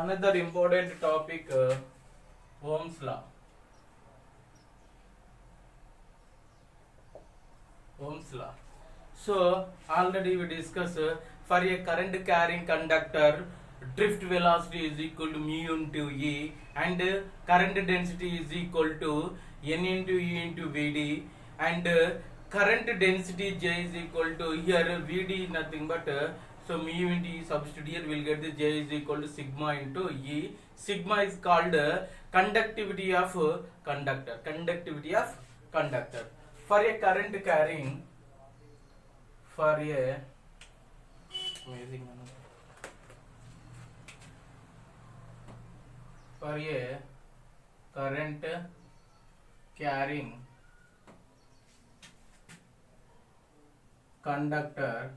another important topic, Ohm's law. Ohm's law. So already we discussed, for a current carrying conductor, drift velocity is equal to mu into E, and current density is equal to N into E into Vd, and current density J is equal to, here Vd nothing but so mu into E substitute, here we will get the J is equal to sigma into E. Sigma is called conductivity of conductor. Conductivity of conductor. For a current carrying, for a amazing, for a current carrying conductor,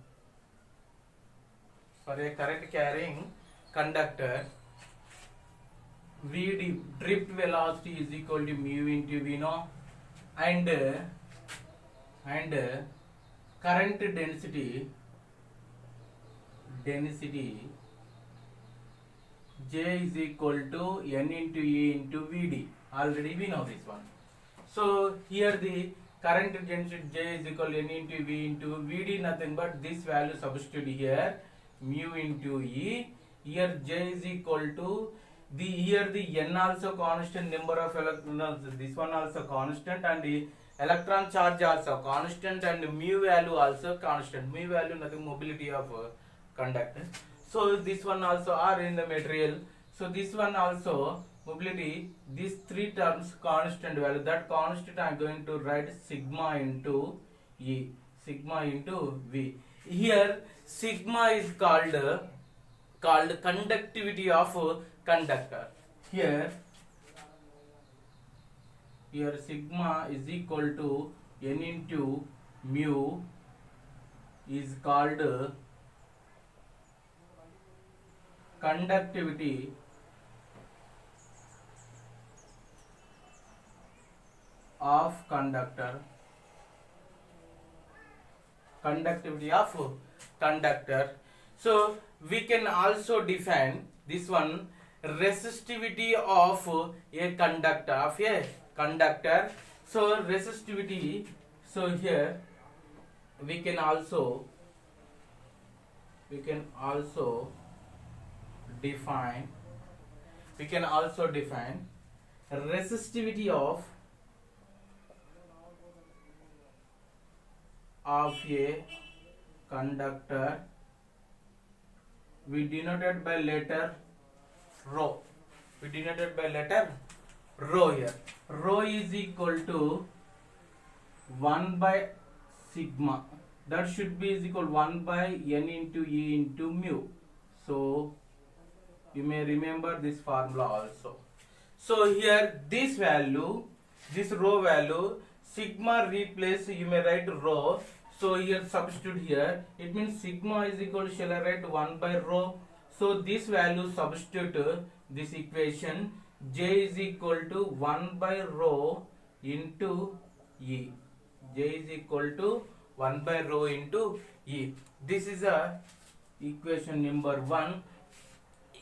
for a current carrying conductor, Vd drift velocity is equal to mu into V no, and current density J is equal to N into E into Vd. Already we know this one. So here the current density J is equal to N into V into Vd, nothing but this value substitute here, mu into E. Here J is equal to the, here the N also constant, number of electrons, this one also constant, and the electron charge also constant, and mu value also constant. Mu value nothing, mobility of conductor. So this one also are in the material. So this one also mobility, these three terms constant value. That constant I am going to write sigma into E, sigma into V. Here sigma is called conductivity of conductor. Here sigma is equal to N into mu is called conductivity of conductor. Conductivity of conductor. So we can also define this one, resistivity of a conductor, So resistivity, so here we can also define resistivity of a conductor. We denoted by letter rho. Here. Rho is equal to 1 by sigma. That should be is equal to 1 by N into E into mu. So you may remember this formula also. So here this value, this rho value, sigma replace, you may write rho. So here substitute here, it means sigma is equal to, shall I write 1 by rho. So this value substitute this equation, J is equal to 1 by rho into E. J is equal to 1 by rho into E. This is a equation number 1.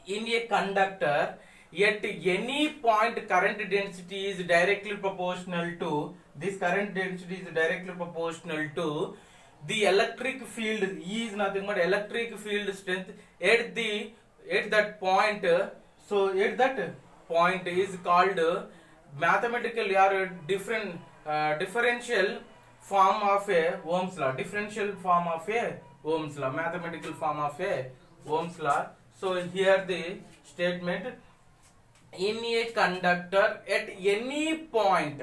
In a conductor, at any point current density is directly proportional to, this current density is directly proportional to the electric field. E is nothing but electric field strength at that point. So at that point is called mathematically or differential form of a Ohm's law. Differential form of a Ohm's law. Mathematical form of a Ohm's law. So here the statement, in a conductor at any point,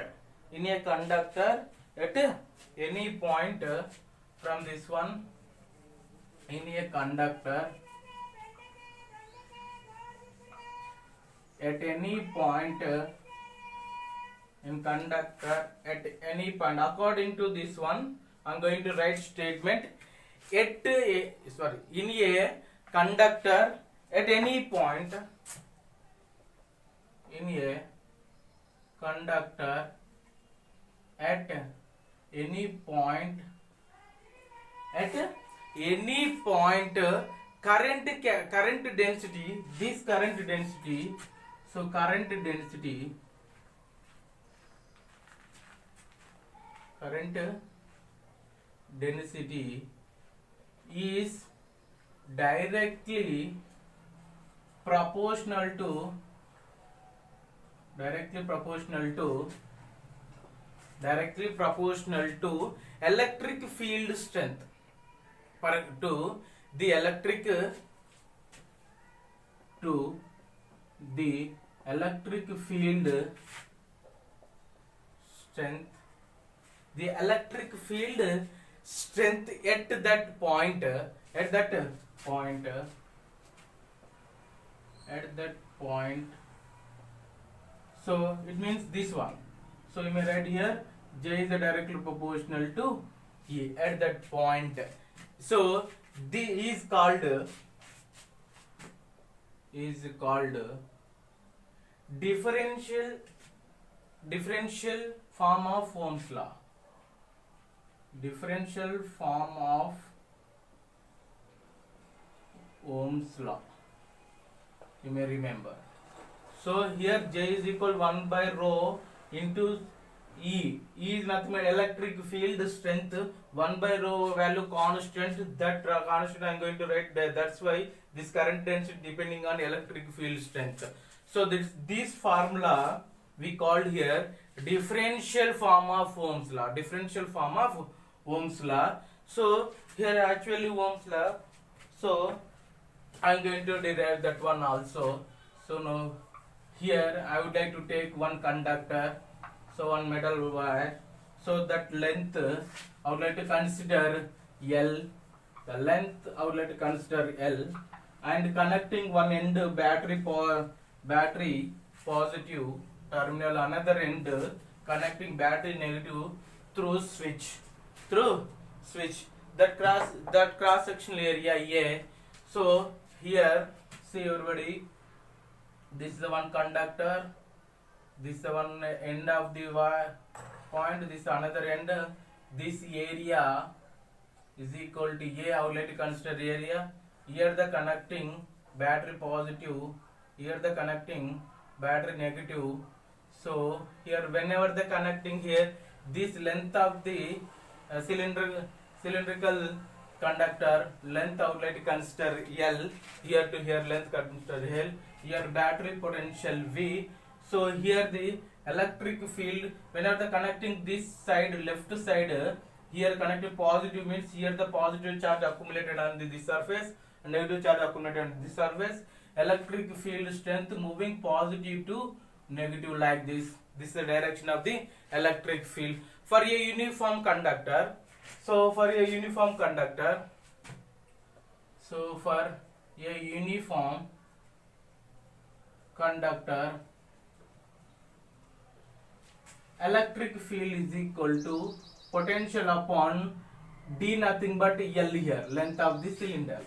from this one, in a conductor at any point, according to this one, I am going to write statement, in a conductor at any point, current density, this current density, so current density is directly proportional to electric field strength, to the electric field strength, the electric field strength at that point, so it means this one. So you may write here J is directly proportional to E at that point. So D is called differential form of Ohm's law. Differential form of Ohm's law, you may remember. So here J is equal 1 by rho into E. E is nothing but electric field strength, 1 by rho value constant, that constant I am going to write there. That's why this current density depending on electric field strength. So this formula we called here differential form of Ohm's law. So here actually Ohm's law. So I am going to derive that one also. So now here I would like to take one conductor, so one metal wire. So that length I would like to consider L. The length I would like to consider L, and connecting one end battery positive terminal, another end connecting battery negative through switch. That cross sectional area A. So here see everybody, this is the one conductor, this is the one end of the wire point, this is another end. This area is equal to A. I would like to consider area. Here the connecting battery positive, here the connecting battery negative. So here whenever the connecting here, this length of the cylindrical conductor length I would like to consider L. Here to here length consider L. Here battery potential V. So here the electric field, whenever the connecting this side, left side, here connected positive means here the positive charge accumulated on this surface and negative charge accumulated on this surface. Electric field strength moving positive to negative like this. This is the direction of the electric field for a uniform conductor. So for a uniform conductor, electric field is equal to potential upon D, nothing but L here, length of the cylinder,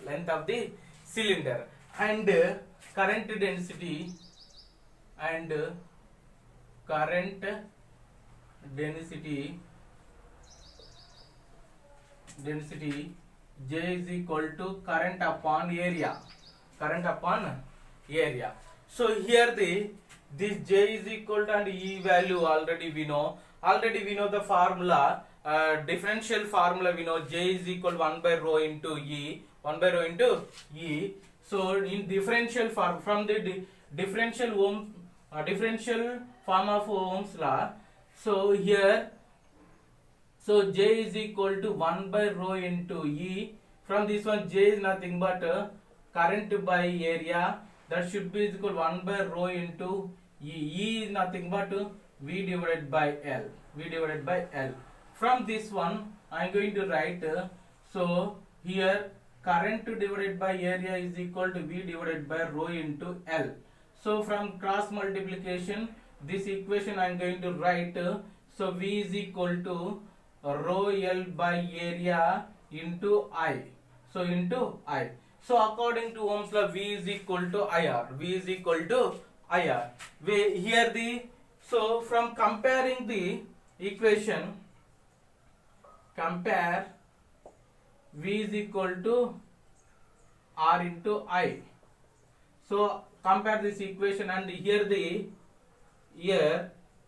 and current density J is equal to current upon area. So here this J is equal to and E value already we know the formula, differential formula we know. J is equal 1 by rho into E. So in differential form, from the differential form of Ohm's law, so here J is equal to 1 by rho into E. From this one, J is nothing but current by area, that should be equal 1 by rho into E. E is nothing but V divided by L. From this one I am going to write, so here current divided by area is equal to V divided by rho into L. So from cross multiplication, this equation I am going to write, so V is equal to rho L by area into I. So according to Ohm's law, V is equal to IR. So from comparing the equation, compare V is equal to R into I. So compare this equation, and here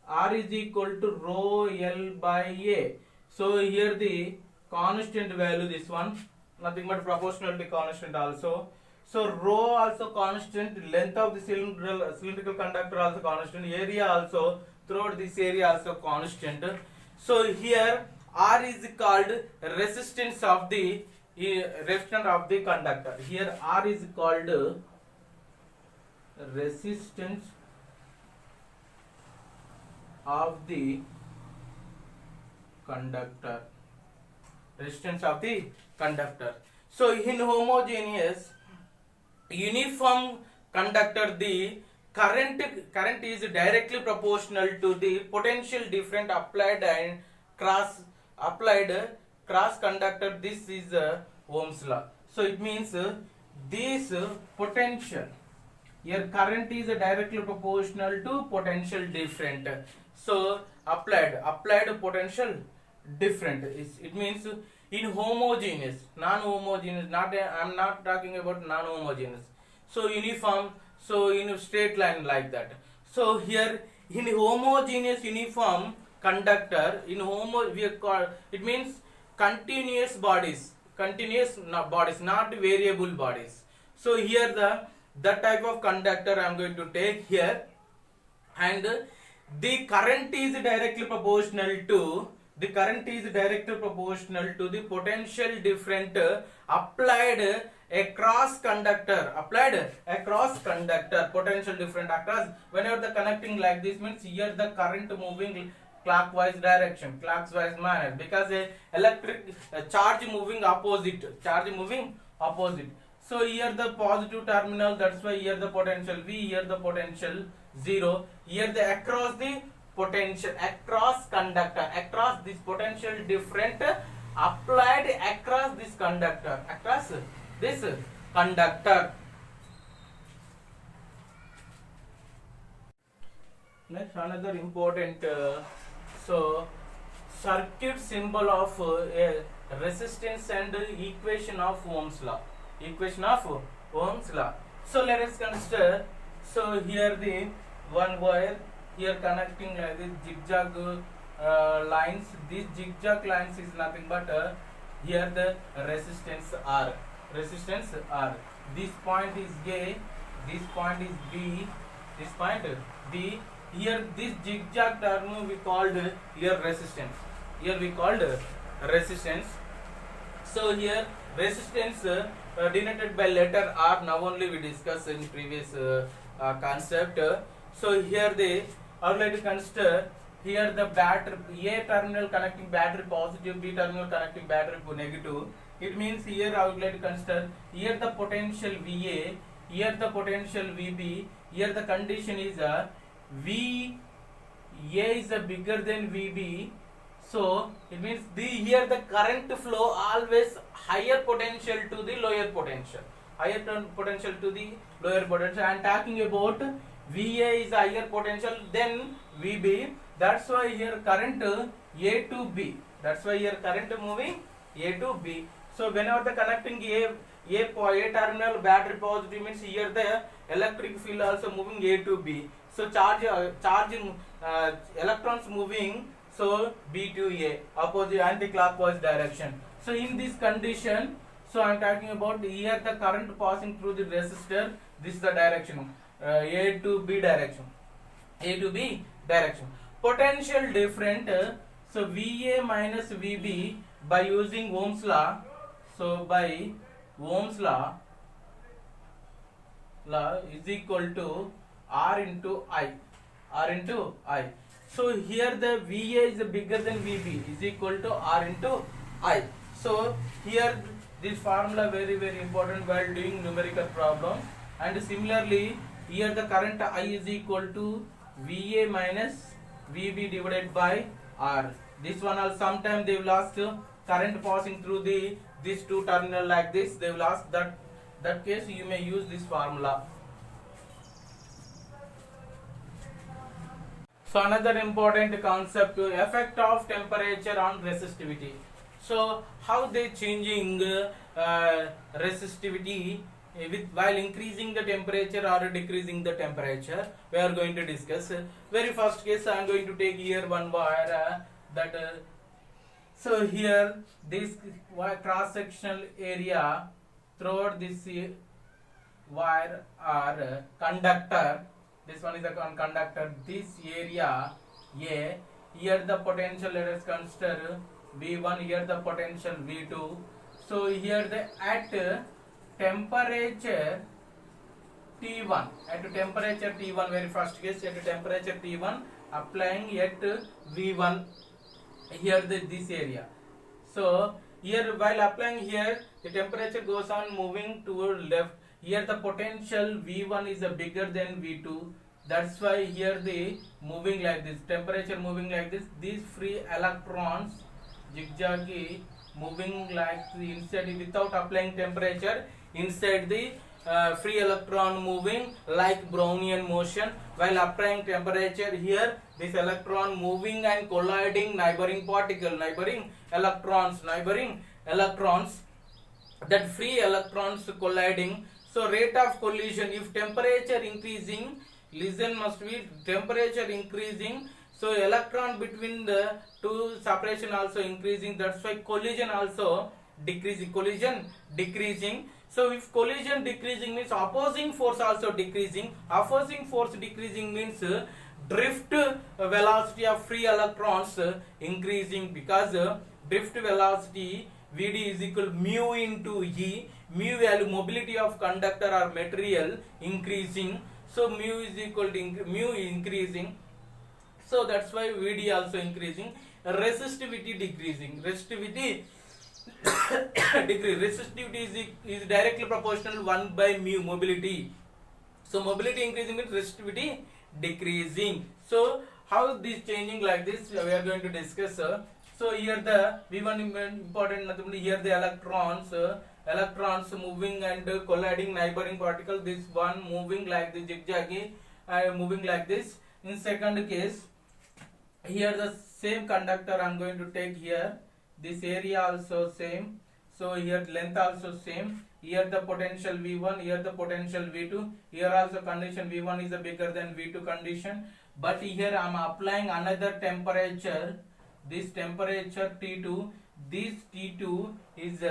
R is equal to rho L by A. So here the constant value, this one, nothing but proportionality constant also. So rho also constant, length of the cylindrical conductor also constant, area also throughout this area also constant. So here R is called resistance of the conductor. Here R is called resistance of the conductor. Resistance of the conductor. So in homogeneous uniform conductor, the current is directly proportional to the potential different applied cross conductor. This is Ohm's law. So it means this potential, here current is directly proportional to potential different. So applied potential different. It means in homogeneous, non-homogeneous, I'm not talking about non-homogeneous. So uniform, so in a straight line like that. So here in homogeneous uniform conductor, we are called, it means continuous bodies, not variable bodies. So here that type of conductor I am going to take here, and the current is directly proportional to the potential different applied across conductor, potential different across. Whenever the connecting like this, means here the current moving clockwise direction, clockwise manner, because electric charge moving opposite. So here the positive terminal, that's why here the potential V, here the potential 0, here the across conductor, across this potential different applied across this conductor, Next, another important circuit symbol of resistance and equation of Ohm's law. So let us consider. So here the one wire here connecting like this zigzag lines. These zigzag lines is nothing but here the resistance R. This point is A, this point is B, this point D. Here this zigzag term we called here resistance. So here resistance denoted by letter R. Now only we discussed in previous concept. So here I would like to consider here the battery, A terminal connecting battery positive, B terminal connecting battery negative. It means here I would like to consider here the potential VA, here the potential VB. Here the condition is VA is bigger than VB. So it means here the current flow always higher potential to the lower potential. I am talking about VA is higher potential than VB. That's why here current A to B. Moving A to B. So whenever the connecting A terminal battery positive, means here the electric field also moving A to B. So charging electrons moving, so B to A, opposite anti-clockwise direction. So in this condition, so I am talking about here the current passing through the resistor. This is the direction, A to B direction. Potential different. So VA minus VB by using Ohm's law. So by Ohm's law is equal to R into I. So here the VA is bigger than VB is equal to R into I. So here this formula very important while doing numerical problems. And similarly here the current I is equal to VA minus VB divided by R. This one also sometime they will ask current passing through these two terminal like this. They will ask that case you may use this formula. So another important concept, effect of temperature on resistivity. So how they changing resistivity while increasing the temperature or decreasing the temperature, we are going to discuss. Very first case, I am going to take here one wire so here this cross sectional area throughout this wire or conductor. This one is a conductor. This area A. Here the potential, let us consider V1. Here the potential V2. So here the at temperature T1, at temperature T1, very first case, at temperature T1, applying at V1 here this area. So here while applying here, the temperature goes on moving toward left. Here the potential V1 is bigger than V2. That's why here the moving like this, temperature moving like this. These free electrons zigzaggy moving like the inside without applying temperature inside the free electron moving like Brownian motion. While applying temperature here, this electron moving and colliding neighboring particle, neighboring electrons, that free electrons colliding. So rate of collision, if temperature increasing, listen must be temperature increasing, so electron between the two separation also increasing. That's why collision also decreasing. So if collision decreasing means opposing force also decreasing. Opposing force decreasing means drift velocity of free electrons increasing, because drift velocity Vd is equal mu into E. Mu value, mobility of conductor or material increasing. So mu is equal to mu increasing. So that's why Vd also increasing. Resistivity decreasing. Resistivity resistivity is directly proportional 1 by mu mobility. So mobility increasing means resistivity decreasing. So how this changing like this, we are going to discuss. So here the V1 important nothing, here the electrons moving and colliding neighboring particle. This one moving like the zigzaggy, moving like this. In second case, here the same conductor I am going to take here. This area also same. So here length also same. Here the potential V1, here the potential V2. Here also condition V1 is bigger than V2 condition. But here I am applying another temperature. This temperature T2. This T2 is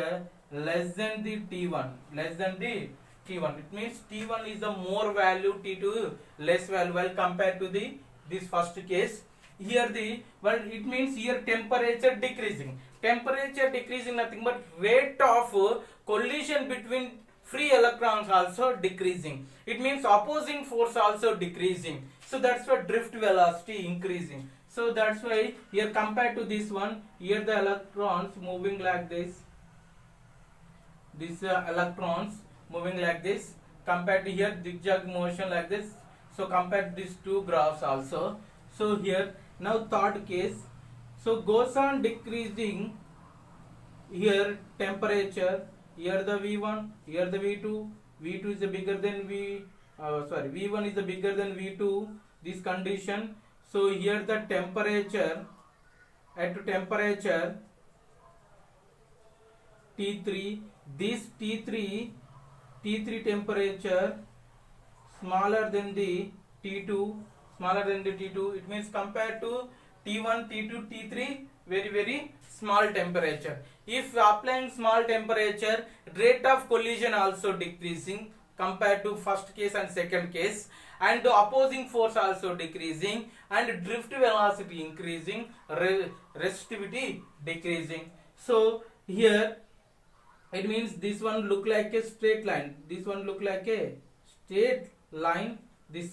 less than the T1. Less than the T1. It means T1 is a more value, T2 less value while compared to this first case. Here it means here temperature decreasing. Temperature decreasing nothing but rate of collision between free electrons also decreasing. It means opposing force also decreasing. So that's why drift velocity increasing. So that's why here compared to this one, here the electrons moving like this. These electrons moving like this. Compared to here zigzag motion like this. So compared to these two graphs also. So here now third case. So goes on decreasing. Here temperature. Here the V1. Here the V2. V2 is bigger than V1 is bigger than V2. This condition. So here the temperature at temperature T3. This T3 temperature smaller than the T2. Smaller than the T2. It means compared to T1, T2, T3 very small temperature. If applying small temperature, rate of collision also decreasing compared to first case and second case, and the opposing force also decreasing, and drift velocity increasing, resistivity decreasing. So here it means this one look like a straight line. This one look like a straight line. This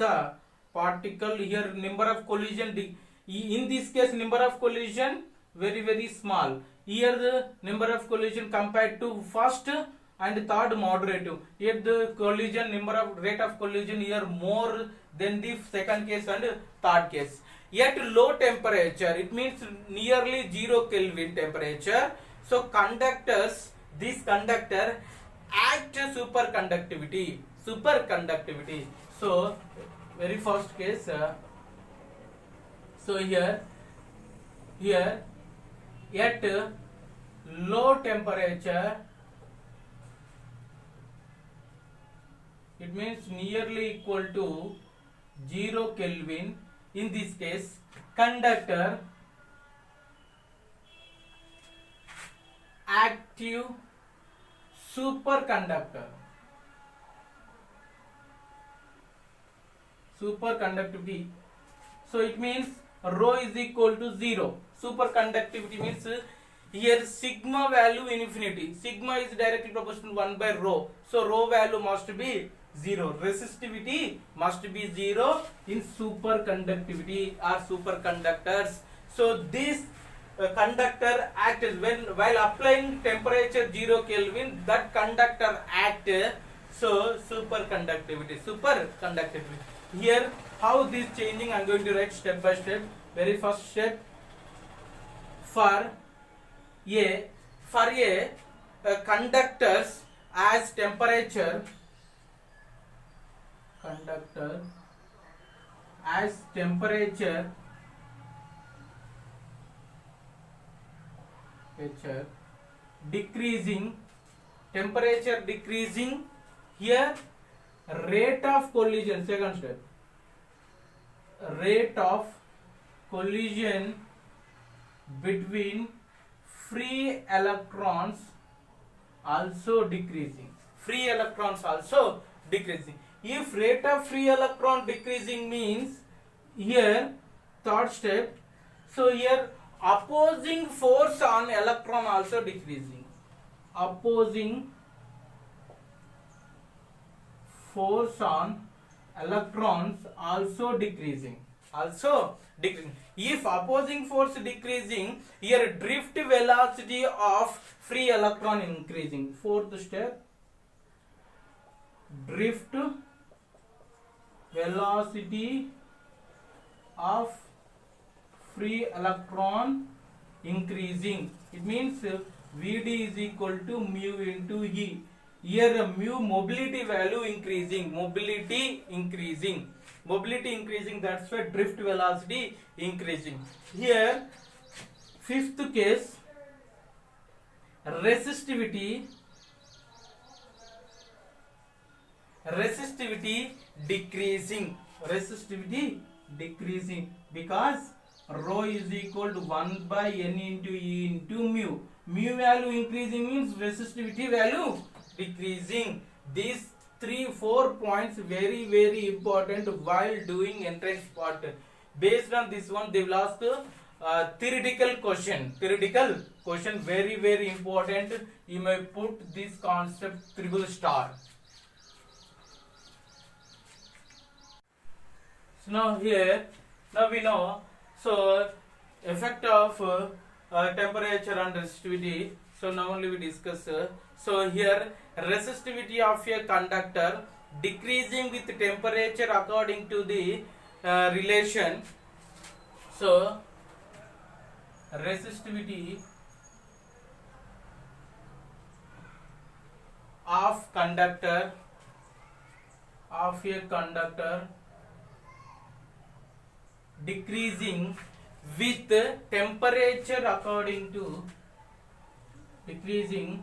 particle here number of collision. In this case number of collision very small. Here the number of collision compared to first and third moderative. Here the collision number of rate of collision here more than the second case and third case. Yet low temperature, it means nearly 0 Kelvin temperature. So conductors, this conductor act superconductivity. So very first case. So here at low temperature it means nearly equal to 0 Kelvin. In this case, conductor active superconductor. Superconductivity. So it means rho is equal to 0. Superconductivity means here sigma value infinity. Sigma is directly proportional 1 by rho. So rho value must be 0. Resistivity must be 0 in superconductivity or superconductors. So this conductor acts while applying temperature 0 Kelvin, that conductor act. So superconductivity. Here how this changing, I am going to write step by step. Very first step, for a conductors as temperature, conductor as temperature decreasing, temperature decreasing, here rate of collision, second step, rate of collision between free electrons also decreasing. Free electrons also decreasing. If rate of free electron decreasing means here third step, so here opposing force on electron also decreasing. Opposing force on electrons also decreasing. If opposing force decreasing, here drift velocity of free electron increasing. Fourth step, drift velocity of free electron increasing. It means Vd is equal to mu into E. Here mu mobility value increasing. Mobility increasing, that's why drift velocity increasing. Here fifth case, resistivity decreasing. Resistivity decreasing because rho is equal to 1 by n into E into mu. Mu value increasing means resistivity value decreasing. These 3-4 points very important while doing entrance part. Based on this one, they will ask theoretical question. Very important. You may put this concept 3 star. So now we know, so effect of temperature and resistivity. So now only we discuss. So here resistivity of a conductor decreasing with temperature according to the relation. So resistivity of a conductor decreasing with temperature according to temperature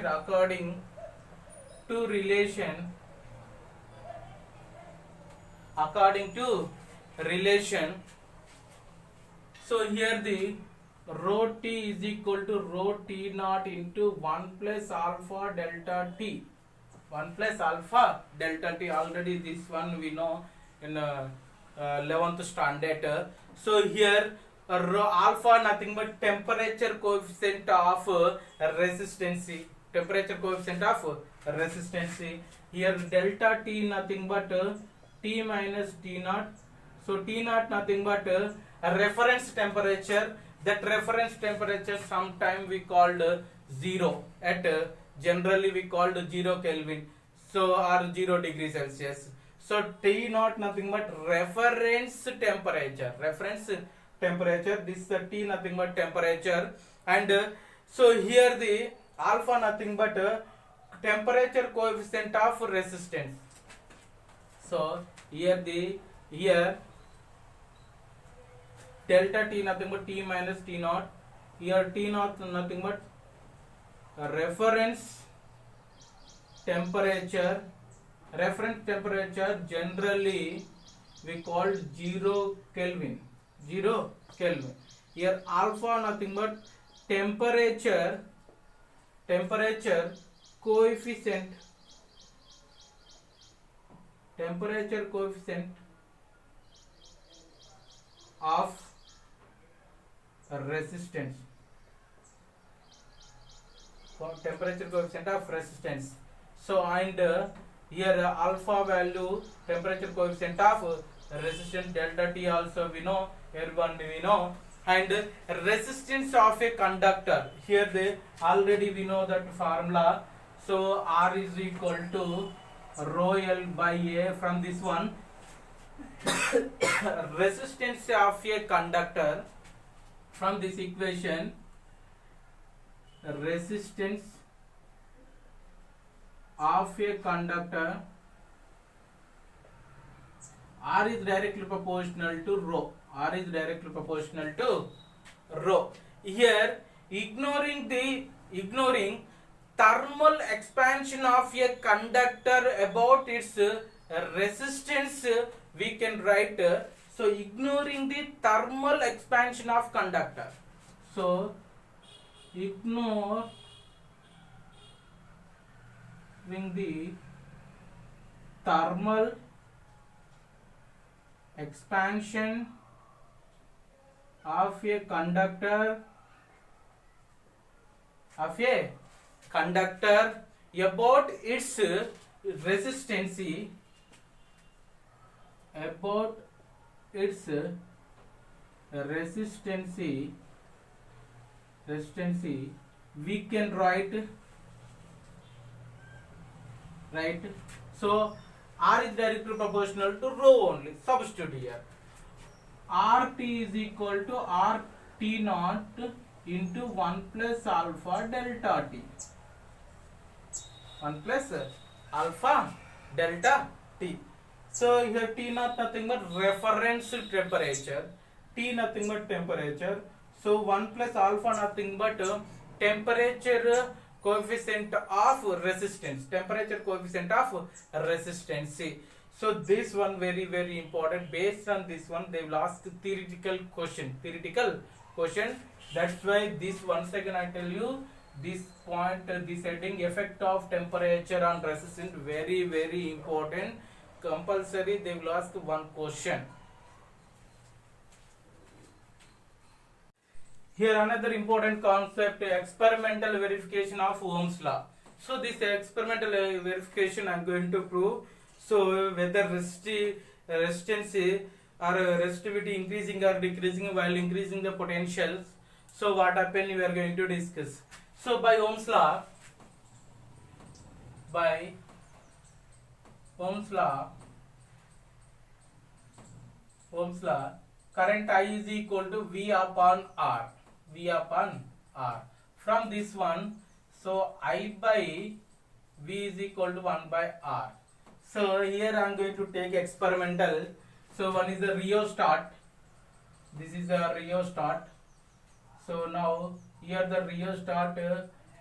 according to relation So here the rho t is equal to rho t naught into 1 plus alpha delta t. 1 plus alpha delta t, already this one we know in 11th standard. So here rho alpha nothing but temperature coefficient of resistance. Here delta t nothing but t minus t naught. So t naught nothing but a reference temperature. That reference temperature sometime we called 0 at generally we called 0 Kelvin, so or 0 degree Celsius. So T naught nothing but reference temperature. This is the T nothing but temperature, and so here the alpha nothing but temperature coefficient of resistance. So here delta T nothing but T minus T naught. Here T naught nothing but reference temperature. Reference temperature generally we call 0 Kelvin. 0 Kelvin. Here alpha nothing but temperature coefficient. Temperature coefficient of resistance. For temperature coefficient of resistance. So and here alpha value temperature coefficient of resistance delta T also we know, everyone we know, and resistance of a conductor. Here they already we know that formula. So R is equal to rho L by A. From this one resistance of a conductor, from this equation resistance of a conductor, R is directly proportional to rho. R is directly proportional to rho. Here ignoring thermal expansion of a conductor about its resistance we can write. So ignoring the thermal expansion of conductor. So ignoring the thermal expansion of a conductor about its resistance, we can write. So R is directly proportional to rho only. Substitute here. RT is equal to RT naught into 1 plus alpha delta T. 1 plus alpha delta T. So here T naught nothing but reference temperature. T nothing but temperature. So 1 plus alpha nothing but temperature coefficient of resistance. Temperature coefficient of resistance. So this one very very important. Based on this one they will ask theoretical question. That's why this once again I tell you this point, this heading effect of temperature on resistance very very important. Compulsory they will ask one question. Here another important concept, experimental verification of Ohm's law. So this experimental verification I am going to prove. So whether resistance or resistivity increasing or decreasing while increasing the potentials. So what happened we are going to discuss. So by Ohm's law, current I is equal to V upon R. From this one, so I by V is equal to 1 by R. So here I am going to take experimental. So one is the rheostat. This is a rheostat. So now here the rheostat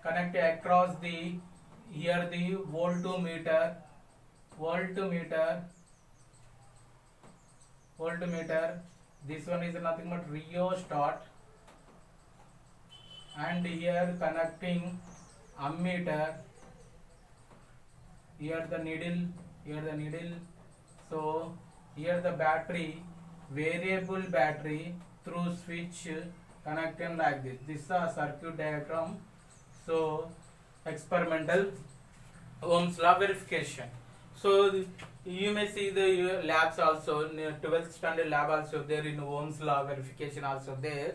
connect across the voltmeter. This one is nothing but rheostat, and here connecting ammeter. Here the needle. So here the battery, variable battery through switch connecting like this. This is a circuit diagram. So experimental Ohm's law verification. So you may see the labs also, 12th standard lab also there, in Ohm's law verification also there.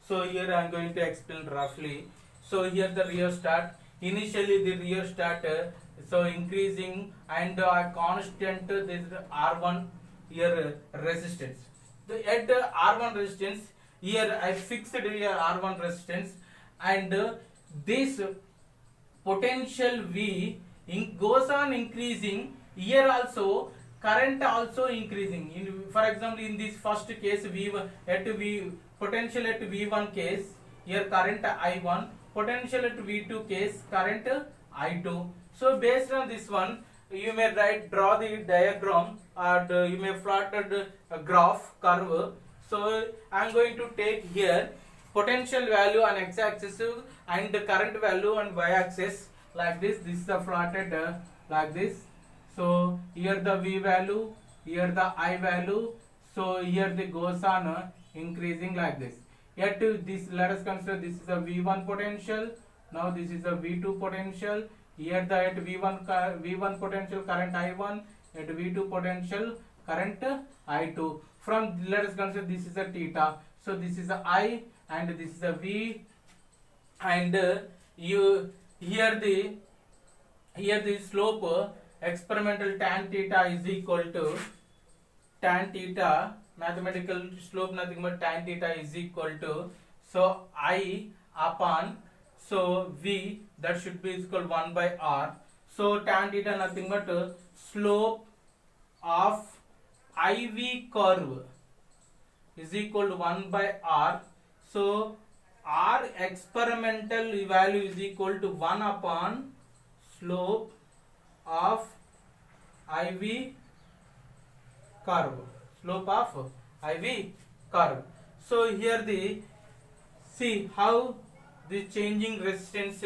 So here I am going to explain roughly. So here the rheostat, initially the rheostat so increasing and constant this R1 here resistance. At R1 resistance here I fixed here R1 resistance, and this potential V goes on increasing. Here also current also increasing. For example, in this first case, potential at V1 case, here current I1, potential at V2 case, current I2. So based on this one, you may draw the diagram, or you may plot a graph curve. So I am going to take here potential value on x-axis and the current value on y-axis, like this. This is the plotted like this. So here the V value, here the I value. So here the goes on increasing like this. Yet this, let us consider this is a V1 potential. Now this is a V2 potential. Here the at V1 potential current I1, at V2 potential current I2. From, let us consider this is a theta. So this is a I and this is a V, and here the slope, experimental tan theta is equal to tan theta, mathematical slope nothing but tan theta is equal to, so I upon, so V, that should be equal 1 by R. So tan theta nothing but slope of IV curve is equal to 1 by R. So R experimental value is equal to 1 upon slope of IV curve. Slope of IV curve. So here the, see how the changing resistance.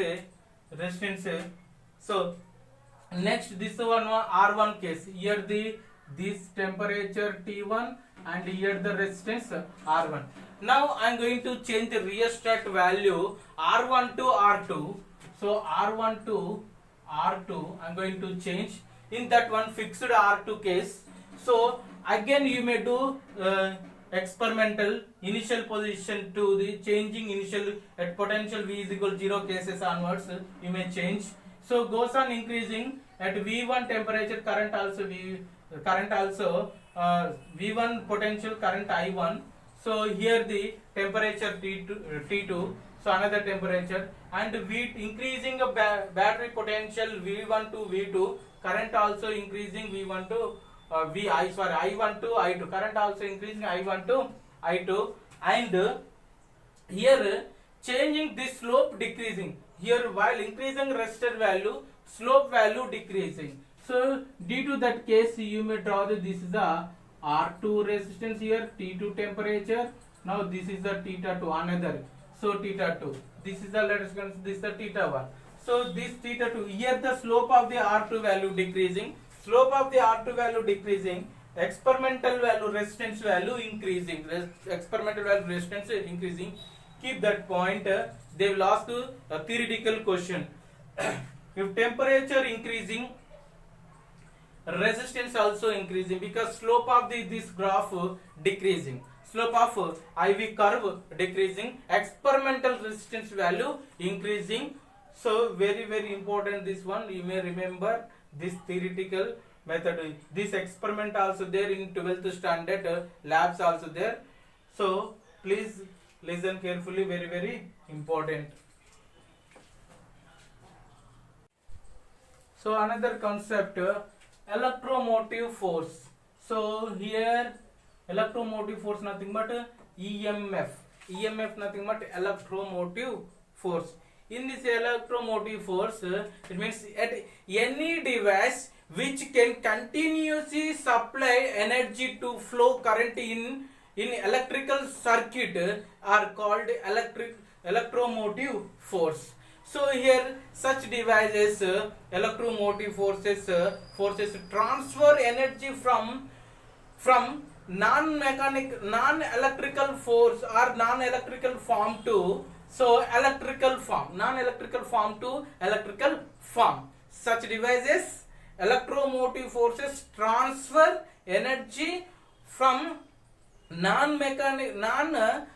So next this one R1 case. Here this temperature T1 and here the resistance R1. Now I am going to change the rheostat value R1 to R2. So R1 to R2 I am going to change. In that one fixed R2 case. So again you may do experimental initial position to the changing initial at potential V is equal 0 cases onwards, you may change. So goes on increasing at V1 temperature, current also V1 potential current I1. So here the temperature T2, so another temperature, and V increasing a battery potential V1 to V2, current also increasing V1 to I1 to I2, current also increasing I1 to I2, and here changing this slope decreasing. Here while increasing resistor value, slope value decreasing. So due to that case, you may draw this is the R2 resistance here, T2 temperature. Now this is the theta 2, another. So theta 2. This is the, let us consider this is the theta 1. So this theta 2. Here the slope of the R2 value decreasing. Slope of the R2 value decreasing. Experimental value, resistance value increasing. Experimental value, resistance increasing. Keep that point. They will ask a theoretical question. If temperature increasing, resistance also increasing, because slope of this graph decreasing, slope of IV curve decreasing, experimental resistance value increasing. So very important this one, you may remember this theoretical method. This experiment also there in 12th standard labs also there. So please listen carefully, very important. So another concept, electromotive force. So here electromotive force nothing but EMF. EMF nothing but electromotive force. In this electromotive force, it means at any device which can continuously supply energy to flow current in electrical circuit are called electromotive force. So here such devices, electromotive forces transfer energy from non-electrical force or non-electrical form to electrical form, non-electrical form to electrical form. Such devices, electromotive forces transfer energy from non-electrical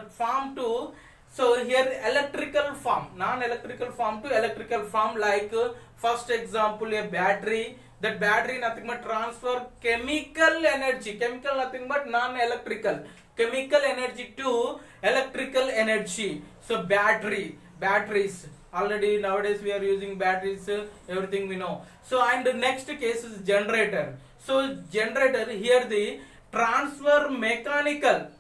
form to, so here electrical form, non-electrical form to electrical form. Like first example, a battery. That battery nothing but transfer chemical energy, chemical nothing but non-electrical, chemical energy to electrical energy. So batteries, already nowadays we are using batteries, everything we know. So and the next case is generator. So generator, here the transfer mechanical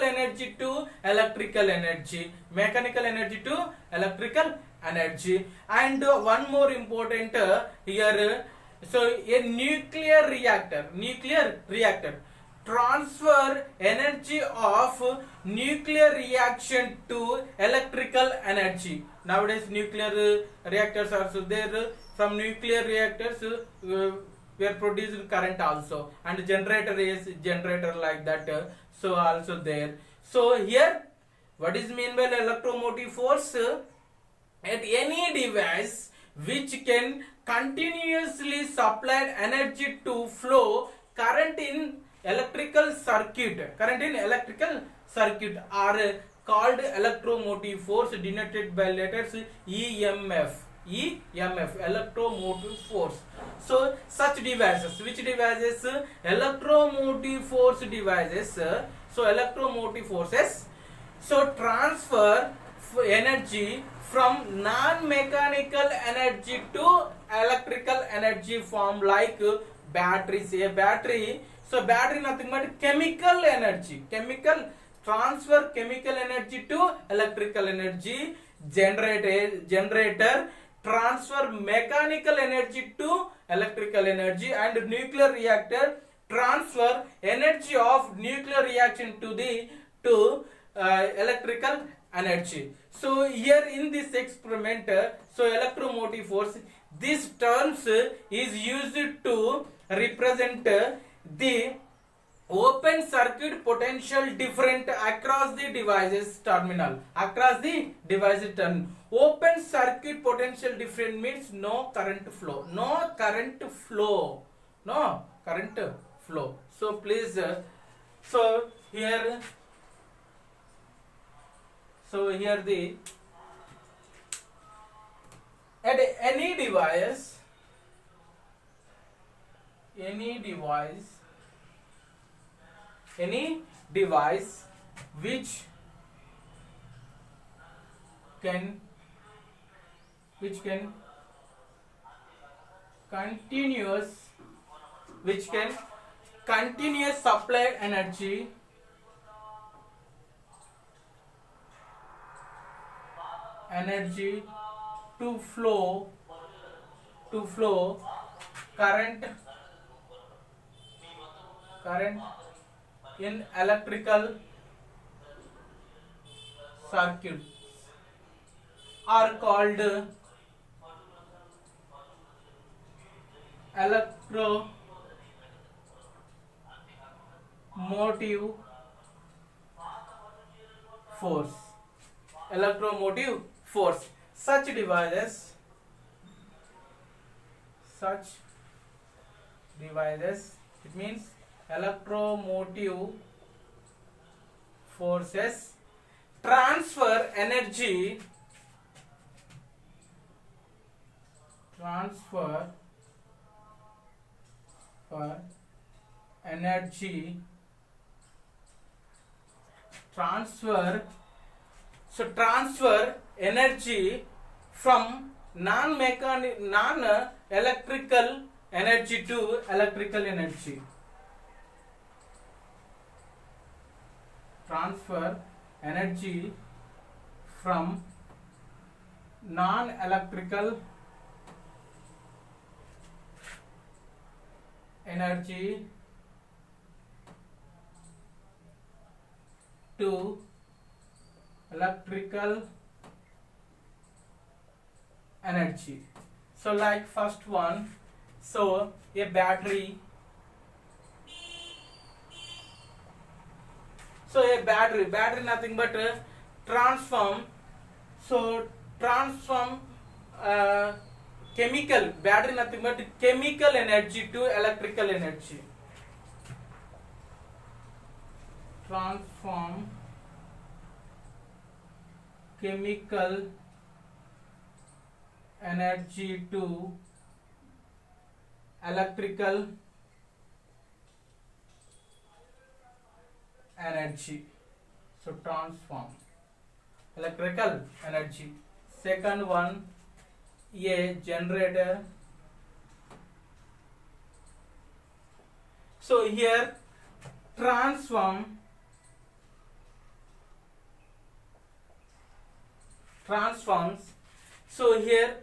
energy to electrical energy, and one more important here, so a nuclear reactor transfer energy of nuclear reaction to electrical energy. Nowadays nuclear reactors are also there. From nuclear reactors we are producing current also, and generator is generator like that, so also there. So here what is mean by electromotive force? At any device which can continuously supply energy to flow current in electrical circuit are called electromotive force, denoted by letters EMF, electromotive force. So such devices, which devices? Electromotive force devices. So electromotive forces, so transfer energy from non-mechanical energy to electrical energy form, like batteries. A battery, so battery nothing but chemical energy, transfer chemical energy to electrical energy. Generator transfer mechanical energy to electrical energy, and nuclear reactor transfer energy of nuclear reaction to electrical energy. So here in this experiment, so electromotive force, this terms is used to represent the open circuit potential different across the device's terminal, open circuit potential different means no current flow. So please, so here the at any device which can continuous supply energy to flow current in electrical circuits are called electromotive force. Such devices, it means electromotive forces transfer energy from non-electrical energy to electrical energy. Transfer energy from non-electrical energy to electrical energy. So like first one, so a battery, nothing but transform chemical, battery nothing but chemical energy to electrical energy. Transform chemical energy to electrical energy. So transform electrical energy. Second one, a generator. So here transforms. So here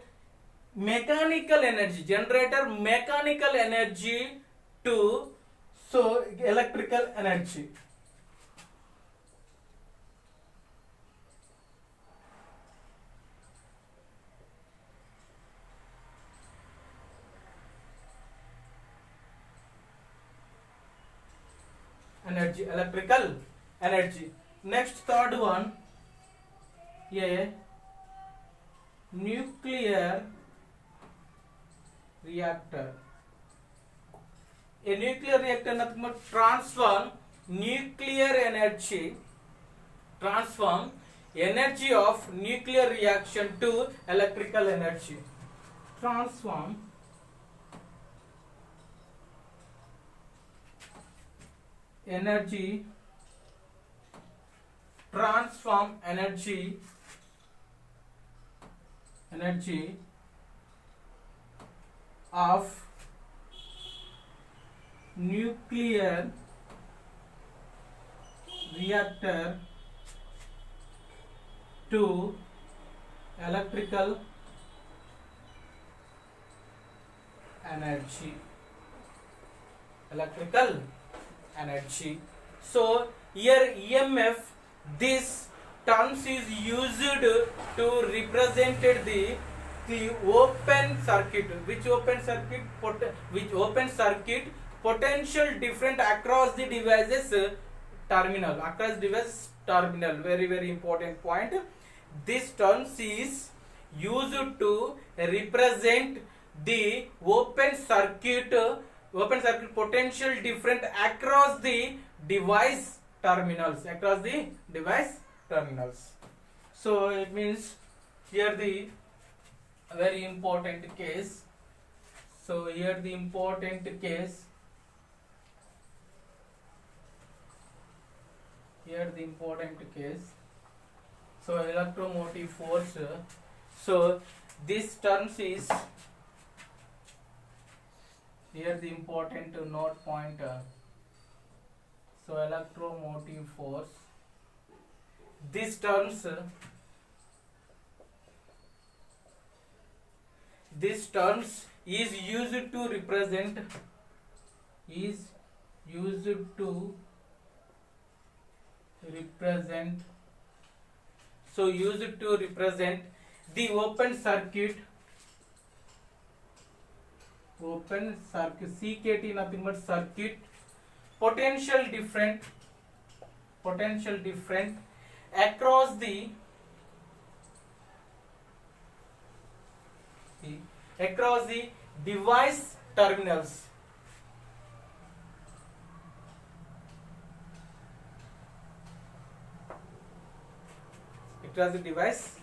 mechanical energy, generator mechanical energy to so electrical energy. Electrical energy. Next, third one, a nuclear reactor. A nuclear reactor nothing but transform energy of nuclear reaction to electrical energy. Transform energy of nuclear reactor to electrical energy. So here EMF, this terms is used to represent the open circuit. Which open circuit potential different across the devices terminal. Very important point. This terms is used to represent the open circuit potential different across the device terminals. So it means here the very important case. So here the important case. So electromotive force. So this terms is here the important note point. So electromotive force. This terms is used to represent the open circuit CKT nothing but circuit potential different across the device terminals. Across the device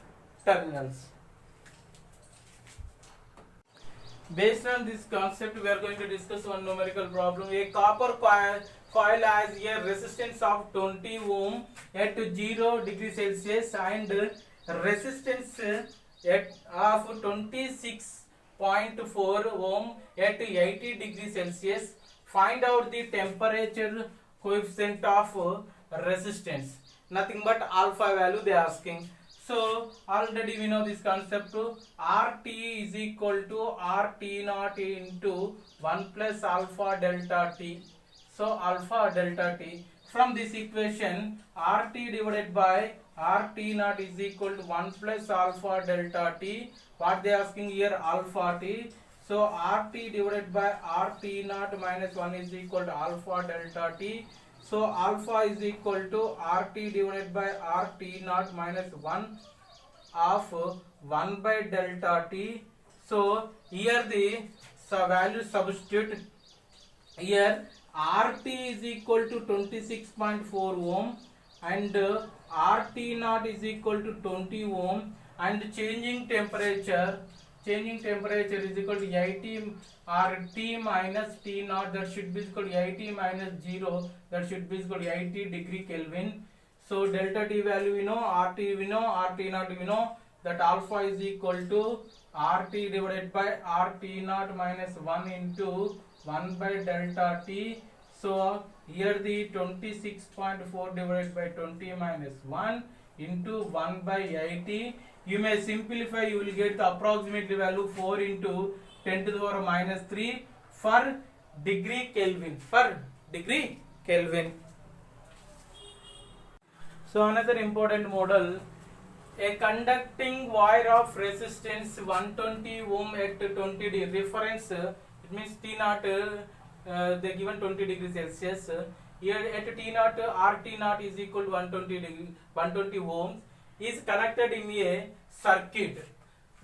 terminals. Based on this concept, we are going to discuss one numerical problem. A copper coil has a resistance of 20 ohm at 0 degree Celsius and resistance of 26.4 ohm at 80 degree Celsius. Find out the temperature coefficient of resistance. Nothing but alpha value they are asking. So already we know this concept. RT is equal to RT naught into 1 plus alpha delta T. So alpha delta T. From this equation, RT divided by RT naught is equal to 1 plus alpha delta T. What they are asking here, alpha T. So RT divided by RT naught minus 1 is equal to alpha delta T. So alpha is equal to RT divided by RT naught minus 1 of 1 by delta T. So here the value substitute. Here RT is equal to 26.4 ohm and RT naught is equal to 20 ohm, and changing temperature is equal to 80 or T minus T naught, that should be equal to 80 minus 0, that should be equal to 80 degree Kelvin. So delta T value we know, RT we know, RT naught we know, that alpha is equal to RT divided by RT naught minus 1 into 1 by delta T. So here the 26.4 divided by 20 minus 1 into 1 by 80. You may simplify, you will get the approximately value 4 into 10 to the power minus 3 for degree Kelvin. For degree Kelvin. So another important model, a conducting wire of resistance 120 ohm at 20 degree reference, it means T naught, they given 20 degrees Celsius. Here at T naught, RT naught is equal to 120 ohms, is connected in a circuit.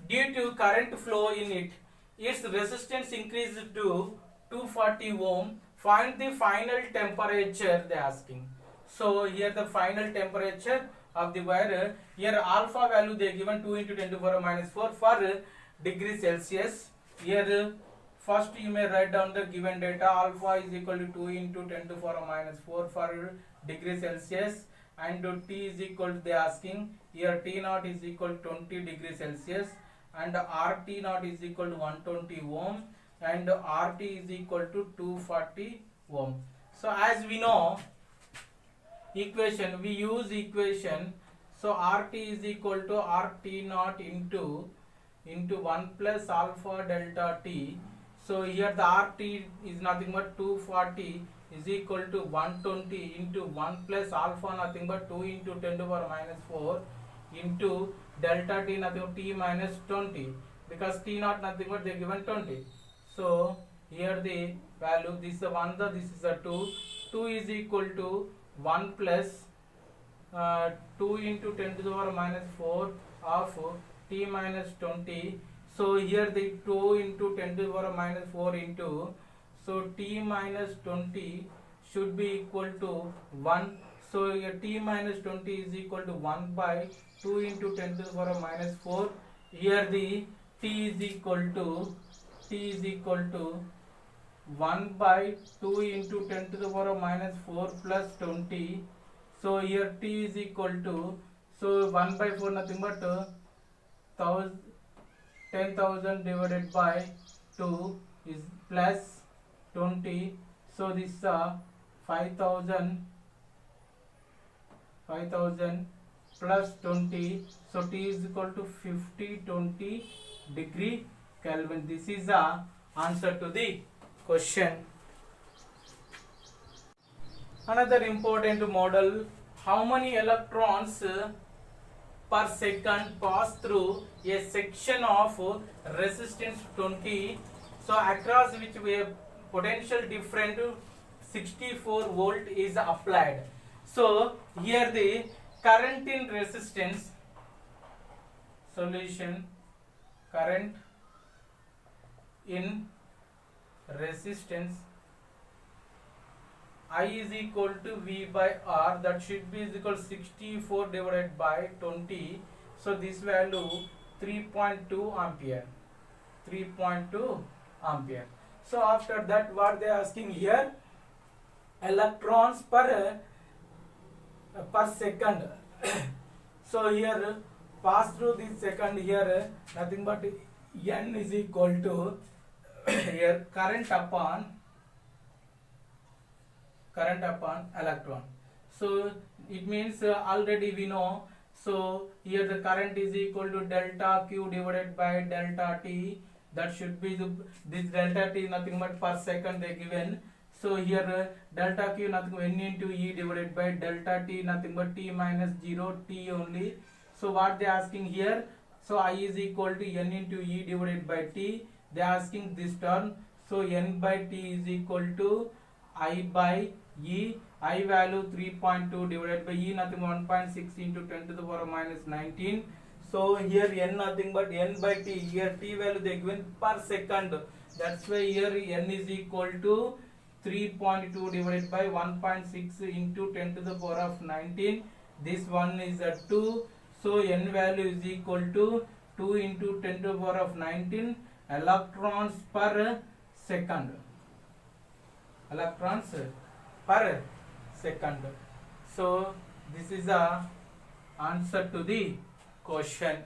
Due to current flow in it, its resistance increased to 240 ohm. Find the final temperature they are asking. So here the final temperature of the wire, here alpha value they given 2 into 10 to the power minus 4 for degree Celsius. Here first you may write down the given data. Alpha is equal to 2 into 10 to the power minus 4 for degree Celsius, and T is equal to they asking here T naught is equal to 20 degrees Celsius, and RT naught is equal to 120 ohm, and RT is equal to 240 ohm. So as we know equation, we use equation, so RT is equal to RT naught into 1 plus alpha delta T. So here the RT is nothing but 240 is equal to 120 into 1 plus alpha nothing but 2 into 10 to the power minus 4 into delta T nothing but T minus 20, because T naught nothing but they given 20. So here the value, this is a 1, this is a 2 is equal to 1 plus 2 into 10 to the power minus 4 of T minus 20. So here the 2 into 10 to the power minus 4 into, so T minus 20 should be equal to 1. So here T minus 20 is equal to 1 by 2 into 10 to the power minus 4. Here the T is equal to 1 by 2 into 10 to the power minus 4 plus 20. So here T is equal to, so 1 by 4 nothing but 10,000 divided by 2 is plus 20. So this is 5,000 plus 20. So T is equal to 20 degree Kelvin. This is the answer to the question. Another important model, how many electrons per second pass through a section of resistance 20, so across which we have potential different 64 volt is applied. So here the current in resistance, solution, current in resistance I is equal to V by R, that should be is equal to 64 divided by 20. So this value 3.2 ampere. 3.2 ampere. So after that what they are asking here, electrons per second. So here pass through this second, here nothing but N is equal to here current upon electron. So it means already we know, so here the current is equal to delta Q divided by delta T, that should be this delta T nothing but per second they given. So here delta Q nothing N into E divided by delta T nothing but T minus 0 T only. So what they asking here, so I is equal to N into E divided by T, they are asking this term. So N by T is equal to I by E, I value 3.2 divided by E nothing 1.6 into 10 to the power minus 19. So here N nothing but N by T, here T value they given per second, that's why here N is equal to 3.2 divided by 1.6 into 10 to the power of 19. This one is a 2, so N value is equal to 2 into 10 to the power of 19 electrons per second. Electrons per second. So This is the answer to the question.